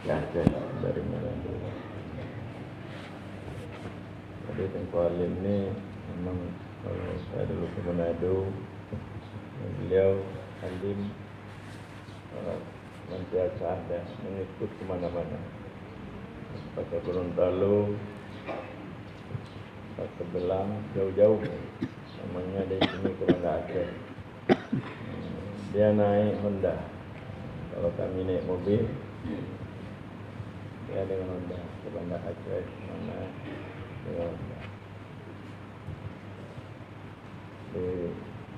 Aceh dari Manado. Jadi Tengku Alim ini memang kalau saya dulu ke Manado, beliau alim senantiasa ada mengikut kemana-mana. Pakai Gorontalo, pakai Belang, jauh-jauh. Namanya dari sini ke Banda Aceh. Dia naik Honda. Kalau kami naik mobil, dia dengan Honda ke Banda Aceh mana dengan Honda.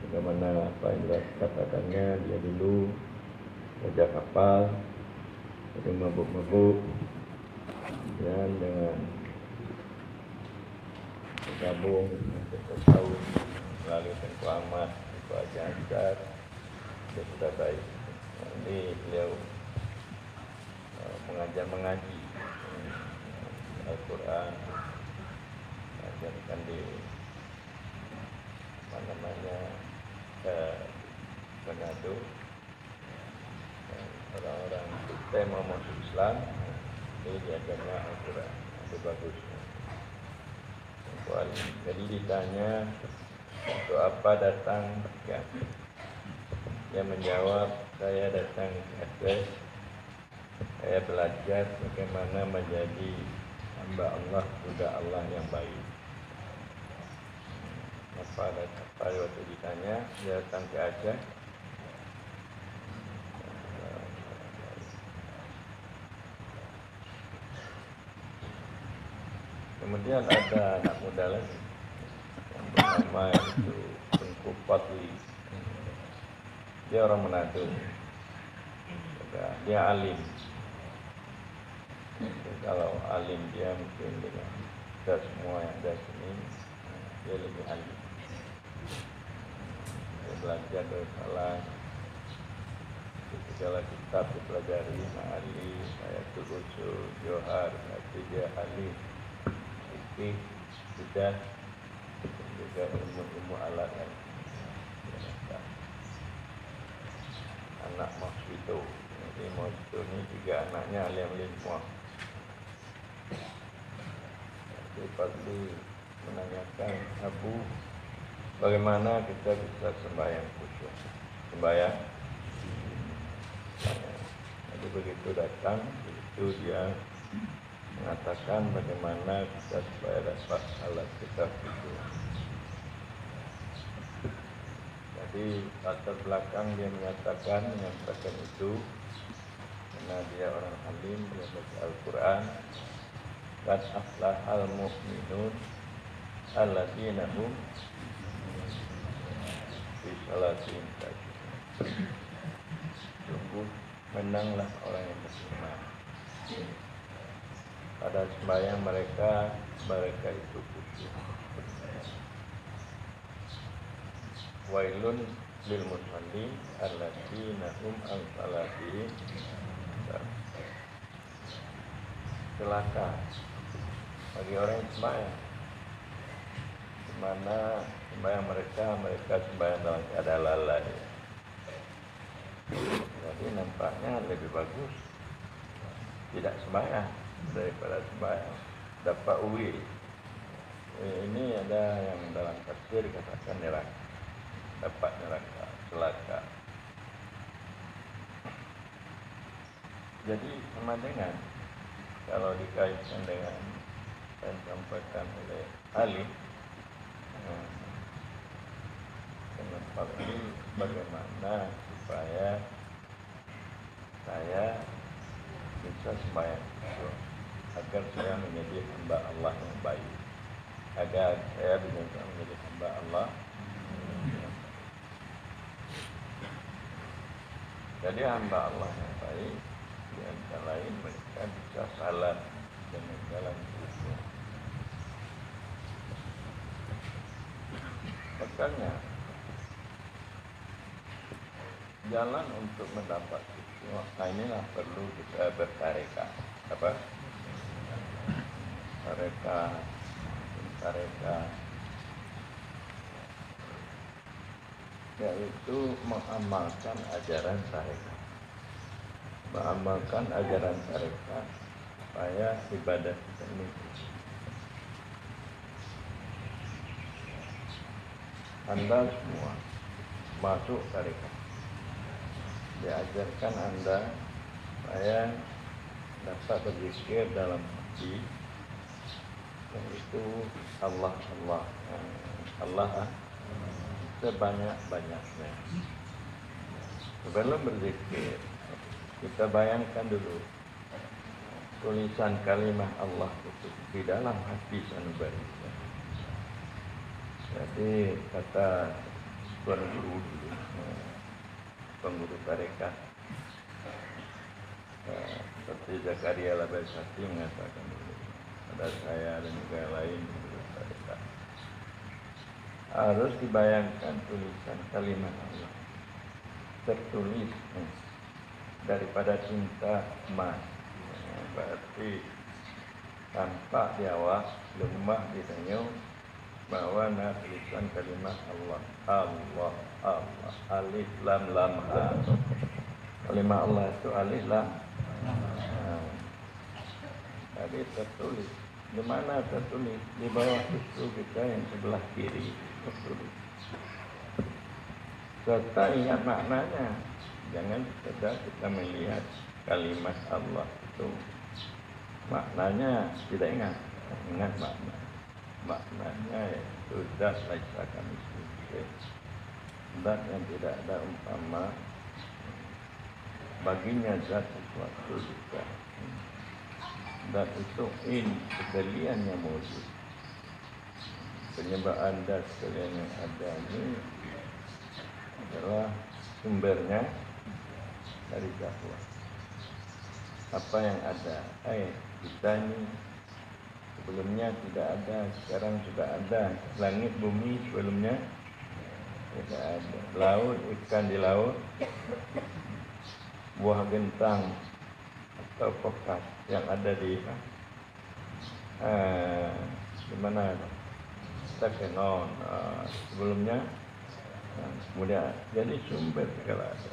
Bagaimana apa yang dikatakannya, dia dulu kerja kapal, jadi mabuk-mabuk, dan dengan bergabung untuk tahu melalui Tengku Ahmad, Tengku Haji Ansar, dia sudah baik. Ini beliau mengaji Al-Quran, mengajarkan di Manado, orang-orang kita mau masuk Islam, ini diajarnya Al-Quran, itu bagus. Jadi ditanya untuk apa datang, ya. Dia menjawab, saya datang ke Aceh, saya belajar bagaimana menjadi hamba Allah, budak Allah yang baik. Apa waktu ditanya, dia datang ke Aceh, kemudian ada anak muda lagi yang bernama itu Tengku Patli. Dia orang Manado, dia alim. Kalau alim dia mungkin dengan kita semua yang ada sini, dia lebih alim. Dia belajar dari salah segala kitab dipelajari, Ma'ali, Ayatul Usul, Johar, nanti dia alim. Sudah juga ilmu-ilmu alat yang anak Mosquito. Jadi Mosquito ini 3 anaknya alim-alim semua. Jadi Fadli menanyakan, Abu, bagaimana kita bisa sembahyang khusyuk? Sembahyang. Jadi begitu datang, itu dia mengatakan bagaimana kita supaya dapat alat kita itu. Jadi latar belakang dia menyampaikan itu karena dia orang alim, dia baca Al-Quran. Qad aflahal mu'minun alladzina hum fi shalatihim khashi'un. Sungguh menanglah orang yang beriman. Pada sembahyang mereka itu khusyuk. Wailun lil musallin alladzina hum an salatihim celaka bagi orang yang sembahyang, di mana sembahyang mereka sembahyang dalam keadaan lalai. Jadi nampaknya lebih bagus tidak sembahyang daripada sembahyang dapat uwi. Ini ada yang dalam tafsir katakan neraka, dapat neraka, celaka. Jadi sama dengan kalau dikaitkan dengan yang disampaikan oleh Ali, kenapa ini bagaimana supaya saya bisa sembahyang agar saya menjadi hamba Allah yang baik, agar saya bisa menjadi hamba Allah. Jadi hamba Allah yang baik, di antara lain mereka bisa salat dengan jalan khusyuk. Makanya jalan untuk mendapat khusyuk, nah inilah perlu kita bertarekah. Apa? Tarekah yaitu mengamalkan ajaran tarekah. mengamalkan ajaran tarekat supaya ibadah kita ini Anda semua masuk tarekat, diajarkan Anda supaya dapat berzikir dalam hati, yaitu Allah sebanyak-banyaknya. Sebelum berzikir, kita bayangkan dulu tulisan kalimat Allah itu di dalam hati sanubari. Jadi kata guru dulu, pengguru tarekat seperti Zakaria Labasati mengatakan dulu, pada saya dan juga lain pengguru tarekat, harus dibayangkan tulisan kalimat Allah tertulis daripada cinta emas, berarti tampak di awak, lemah di senyum, bahwa tulisan kalimat Allah, alif lam lam ha. Kalimat Allah itu alif lam. Tadi tertulis. Di mana tertulis? Di bawah susu kita yang sebelah kiri tertulis. Serta ingat maknanya. Jangan sekedar kita melihat kalimat Allah itu, maknanya tidak ingat. Ingat maknanya itu zat laisa kamitslihi, zat yang tidak ada umpama baginya zat sesuatu juga. Zat itu sekalian yang wujud. Penyebab Anda sekalian yang ada ini adalah sumbernya dari Zahwa. Apa yang ada? Kita ini sebelumnya tidak ada, sekarang sudah ada. Langit bumi sebelumnya tidak ada. Laut, ikan di laut, buah gentang atau pokas yang ada di mana? Tekenon sebelumnya, kemudian jadi sumber segala ada.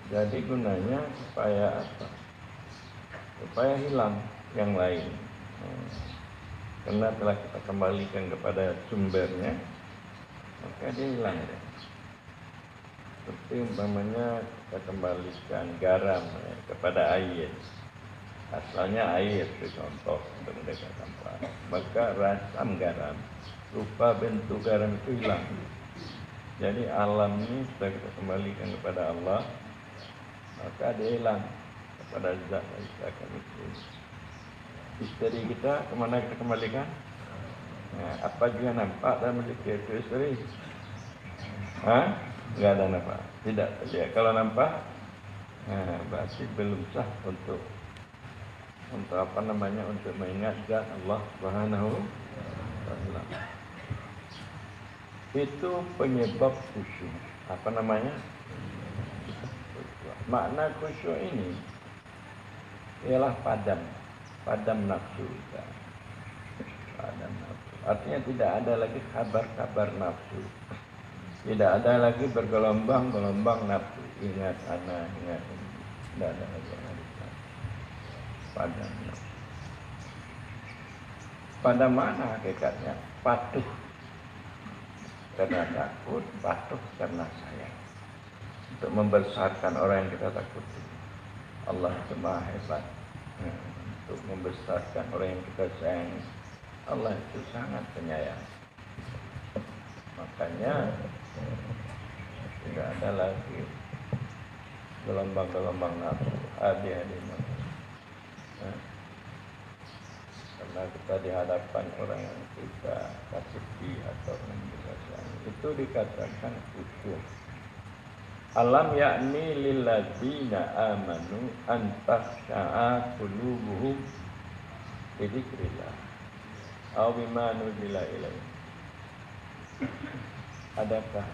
Jadi gunanya supaya apa? Supaya hilang yang lain. Karena telah kita kembalikan kepada sumbernya, maka dia hilang. Seperti umpamanya kita kembalikan garam kepada air. Asalnya air itu contoh untuk mendekatkan paham. Maka rasam garam, rupa bentuk garam itu hilang. Jadi alam ini sudah kita kembalikan kepada Allah, maka dia hilang kepada zat laisa kamitslihi. Istri kita kemana kita kembalikan? Apa juga nampak dalam zikir itu istri? Enggak ada nampak. Tidak terlihat. Kalau nampak, berarti belum sah untuk apa namanya, untuk mengingat zat Allah Subhanahu wa taala. Itu penyebab khusyuk. Apa namanya? Makna khusyuk ini ialah padam nafsu kita. Padam nafsu. Artinya tidak ada lagi kabar-kabar nafsu. Tidak ada lagi bergelombang-gelombang nafsu. Ingat ana, ingat ini. Tidak ada lagi. Padam nafsu. Pada mana hakikatnya? Patuh karena takut, patuh karena sayang. Untuk membesarkan orang yang kita takuti. Allah itu Maha Hebat. Untuk membesarkan orang yang kita sayang, Allah itu sangat penyayang. Makanya tidak ada lagi gelombang-gelombang nafsu, adi-adi nafsu. Karena kita di hadapan orang yang kita kasihi atau yang kita sayang, itu dikatakan khusyuk. Alam yakni lilladzina amanu an takhsha'a qulubuhum bi dzikrillah aw bima nuzila ilaihi. Adakah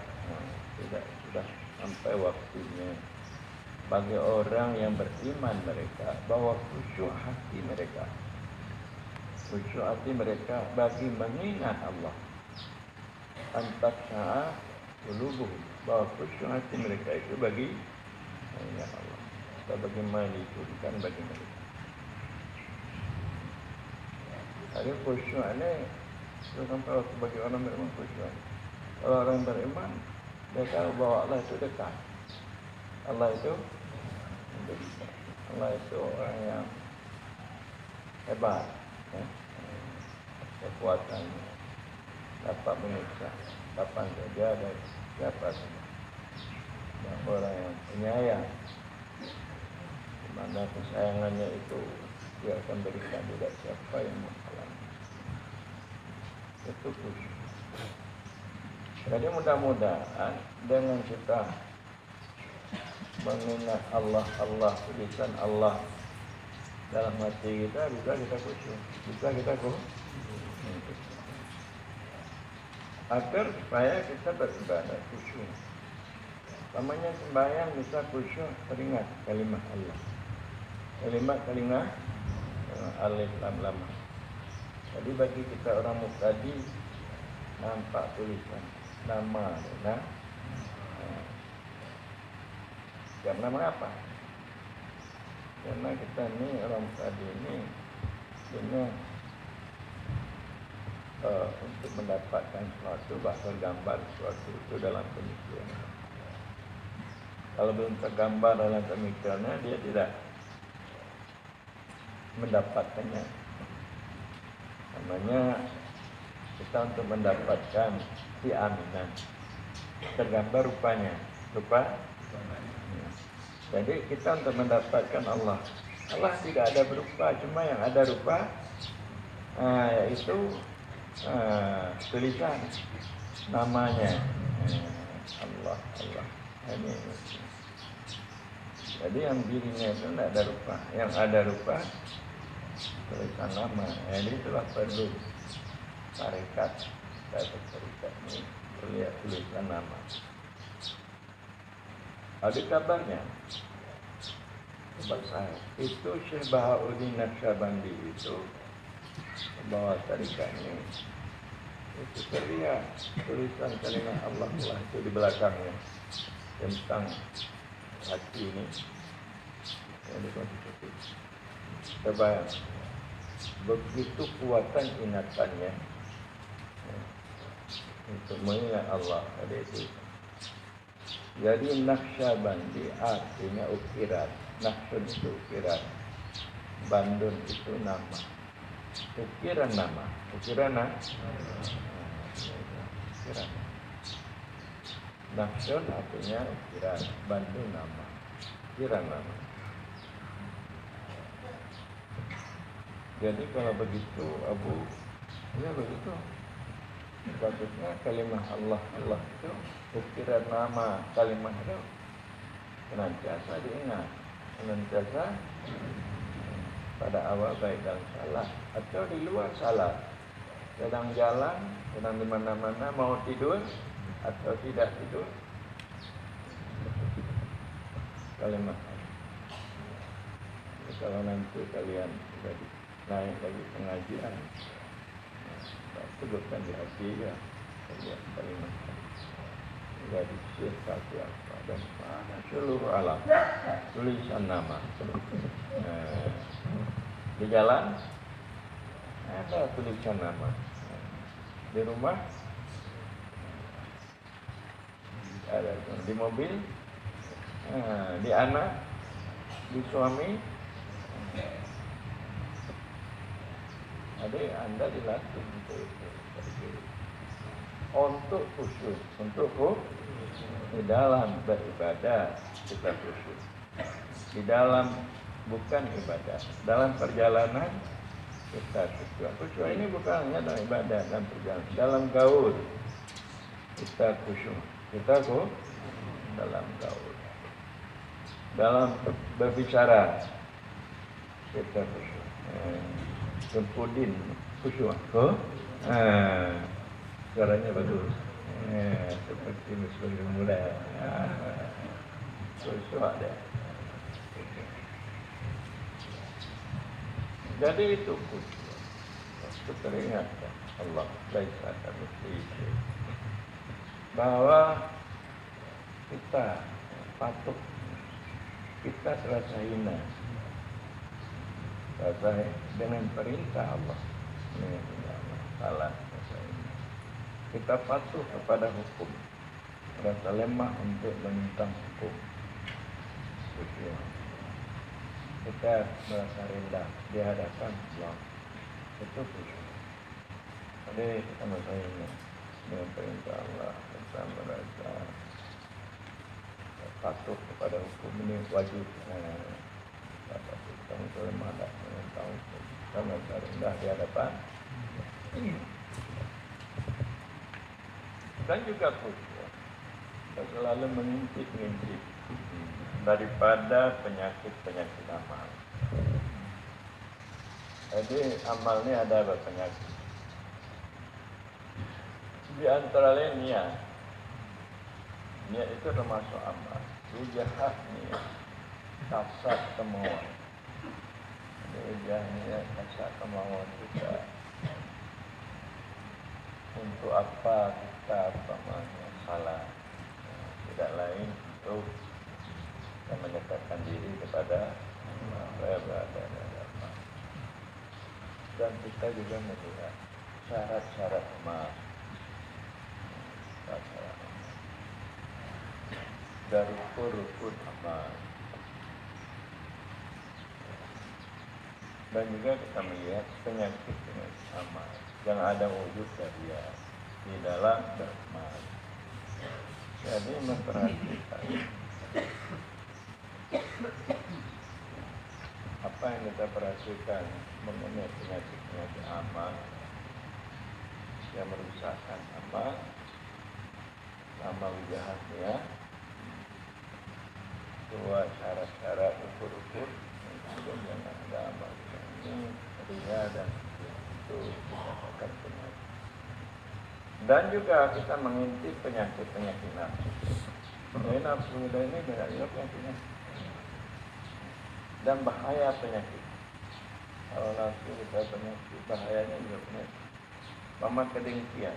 sudah sampai waktunya bagi orang yang beriman mereka bahwa khusyuk hati mereka bagi mengingat Allah, an takhsha'a qulubuhum, bahwa khusyuk hati mereka itu bagi ingat Allah. Kita bagaimana diturunkan bagi mereka. Ada khusyuk ni, kalau sebagai orang beriman khusyuk. Kalau orang beriman, dia tahu bahawa Allah itu dekat. Allah itu dekat. Allah itu orang yang hebat, ya. Kekuatannya dapat menyiksa kapan saja dan siapa saja. Dan orang yang penyayang, di mana kesayangannya itu dia akan berikan tidak siapa yang menghalangi. Itu khusyuk. Jadi mudah-mudahan dengan kita mengingat Allah, tulisan Allah dalam hati kita, bisa kita khusyuk, bisa kita agar supaya kita beribadah khusyuk. Namanya sembahyang bisa khusyuk, teringat kalimat Allah. Kalimat alif lam lam. Jadi bagi kita orang mubtadi, nampak tulisan nama, nama apa? Karena kita ni orang tadi ni punya untuk mendapatkan sesuatu, bahasa gambar sesuatu itu dalam pemikiran. Kalau belum tergambar dalam pemikirannya, dia tidak mendapatkannya. Namanya kita untuk mendapatkan keaminan, tergambar rupanya, Jadi kita untuk mendapatkan Allah. Allah tidak ada berupa, cuma yang ada rupa, yaitu tulisan namanya, Allah. Ini. Jadi yang dirinya itu tidak ada rupa, yang ada rupa tulisan nama. Jadi itulah perlu tarekat ini terlihat tulisan nama. Ada kabarnya, kabar saya itu Syekh Bahauddin Naqsyabandi itu bawa tarikatnya itu terlihat tulisan kalimat Allah itu di belakangnya tentang hati ini yang dikonstitusi. Coba begitu kuatan ingatannya untuk mengingat Allah ada itu. Jadi Naqsyabandi artinya ukiran, Naqsyun itu ukiran, Bandun itu nama, ukiran nama, ukiran Naqsyun artinya ukiran, Bandun nama, ukiran nama. Jadi kalau begitu Abu, ya begitu. Sepatutnya kalimat Allah itu ukiran nama kalimat itu senantiasa diingat, senantiasa pada awal baik dan salah atau di luar salah, sedang jalan, sedang di mana-mana, mau tidur atau tidak tidur, kalimat Allah. Jadi kalau nanti kalian sudah naik lagi pengajian, sebutkan di hati ya, kalimat jadi siapa dan pada seluruh alam tulisan nama. Di jalan ada tulisan nama, di rumah ada, di mobil, di anak, di suami. Jadi Anda dilatih untuk khusyuk, di dalam beribadah kita khusyuk, di dalam bukan ibadah, dalam perjalanan kita khusyuk. Khusyuk ini bukan hanya dalam ibadah, dalam perjalanan, dalam gaul kita khusyuk, dalam gaul, dalam berbicara kita khusyuk. Sempudin khusyuk. Suaranya bagus. Seperti muslim muda. Khusyuk dia. Jadi itu khusyuk. Itu teringat Allah laisa kamitslihi bahwa kita patut kita serasa hina, serasa dengan perintah Allah. Ini salah. Kita patuh kepada hukum, rasa lemah untuk menentang hukum. Kita merasa rendah di hadapan Allah. Itu khusyuk. Jadi kita merasa ini dengan perintah Allah, kita merasa patuh kepada hukum ini wajib. Kita merasa lemah menentang hukum. Kita merasa rendah di hadapan ini. Dan juga khusyuk. Kita selalu mengintip daripada penyakit amal. Jadi amal ini ada apa penyakit? Di antara lain niat. Niat itu termasuk amal. Jahat niat, kasat kemauan. Jahat niat, kasat kemauan kita. Untuk apa kita salah? Tidak lain untuk yang mendekatkan diri kepada saya berada di hadapan. Dan kita juga melihat syarat-syarat amal. Dari rukun amal. Dan juga kita melihat penyakit amal yang ada wujud dari di dalam beramal. Jadi memperhatikan apa yang kita perhatikan mengenai penyakit amal yang merusakkan amal jahatnya. Dua syarat-syarat ukur-ukur untuk yang ada amal ini ria dan itu dikatakan penyakit. Dan juga kita mengintip penyakit nafsu. Nafsu ini banyak penyakitnya. Dan bahaya penyakit. Kalau nafsu kita penyakit, bahayanya juga penyakit. Kedengkian.